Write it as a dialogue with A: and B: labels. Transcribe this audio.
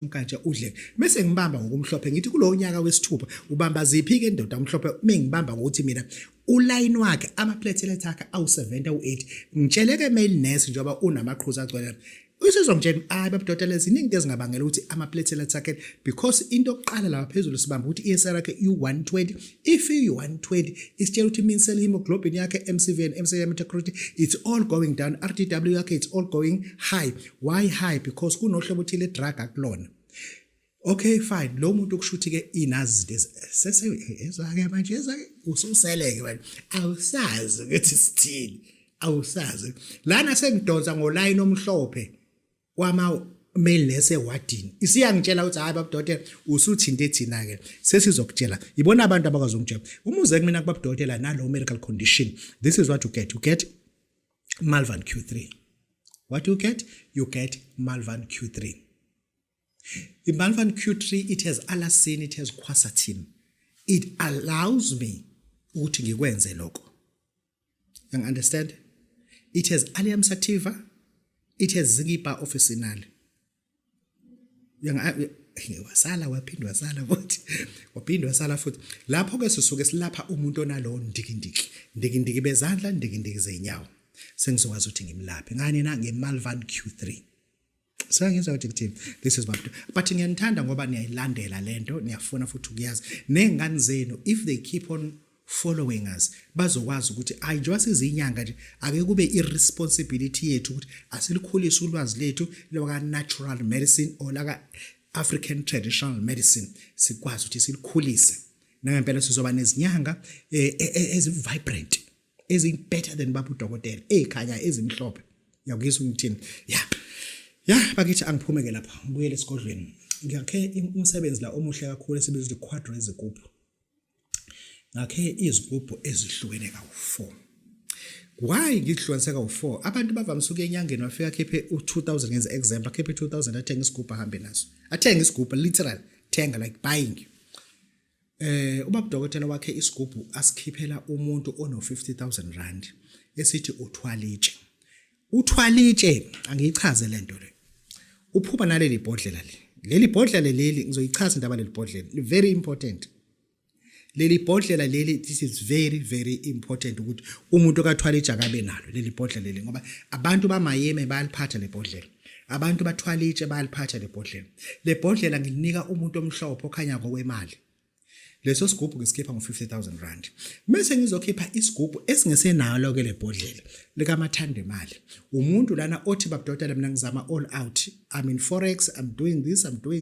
A: mkanje udle bese ngibamba ngokumhlophe ngithi kulo nyaka wesithupha ubamba ziphi ke indoda umhlophe mengibamba ngokuthi mina uline wakhe ama-platelet akhe awu-70 awu-80 ngitsheleke male nurse njengoba unamaqhuzu agcwele usizongitshela hayi babudoda lezi iningi ezingabangela ukuthi ama-platelet akhe because into yokuqala lapha phezulu sibamba ukuthi i-ESR yakhe u-120 if u-120 isitshela ukuthi mean cell hemoglobin yakhe MCV and MCV metacritic it's all going down RTW yakhe it's all going high why high because kunohlobo othile drug akulona okay fine lo muntu ukushuthi ke inazi sesezake manje ezake ususeleke wena awusazi ukuthi sithini awusazi lana sengidonsa ngoline omhlophe wama male nurse ewadini isiyangitshela ukuthi hayi babudokotela usuthinte thina ke sesizokutshela ibona abantu abakazongitshela umuze kumina kubabudokotela nalo medical condition this is what you get Malvan Q3 what you get Malvan Q3 in Malvan Q3 it has allicin it has quercetin it allows me ukuthi ngikwenze lokho you understand it has allium sativa it has zingipa officinal waphindwa sala futhi lapho ke sisuke silapha umuntu onalo ndikindiki bezandla ndikindiki zeinyawo sengizokwazi ukuthi ngimlaphe ngani na ngeMalvan Q3 sengizwa ukuthi kuthini this is but ngiyanthanda ngoba niyayilandela lento niyafuna futhi ukuyazi nengane zenu if they keep on following us bazokwazi ukuthi ayijwa sizinyanga nje ake kube irresponsibility yethu ukuthi asilikhulise ulwazi lethu loka natural medicine olaka African traditional medicine sikwazi ukuthi silikhulise nangempela sizoba nezinyanga ezi-vibrant ezi-better than babu dokotela ekhanya ezimhlophe yakuzwa ngithini bakithi angiphumeke lapha ngibuyele esigodlweni ngakhe umsebenzi la omuhle kakhulu esibiza ukuthi quadro ezigubhu ngakhe izigubhu ezihlukene kawu4 why ngihlukanise kawu4 abantu bavamise ukuyenyangeni wafika khephe u2000 ngenza example khephe 2000 athenga isigubhu ahambe naso athenga isigubhu literal thenga like buying ubaba dokotela wakhe isigubhu asikhiphela umuntu ono 50000 rand esithi uthwalitshe angiyichaze lento le uphuma naleli bhodlela leli bhodlela leli ngizoyichaza indaba leli bhodlela very important leli bhodlela leli this is very very important ukuthi umuntu okathwalitshe akabe nalo leli bhodlela leli ngoba abantu bamayeme bayaliphatha le bhodlela abantu bathwalitshe bayaliphatha le bhodlela ngilinika umuntu omhlophe okhanya ngokwemali leso sigubhu ngisikhipha ngo50000 rand bese ngizokhipha isigubhu esingesenalo ke le bhodlela likamathanda imali umuntu lana othi babudokotela mina ngizama all out I'm in forex I'm doing this I'm doing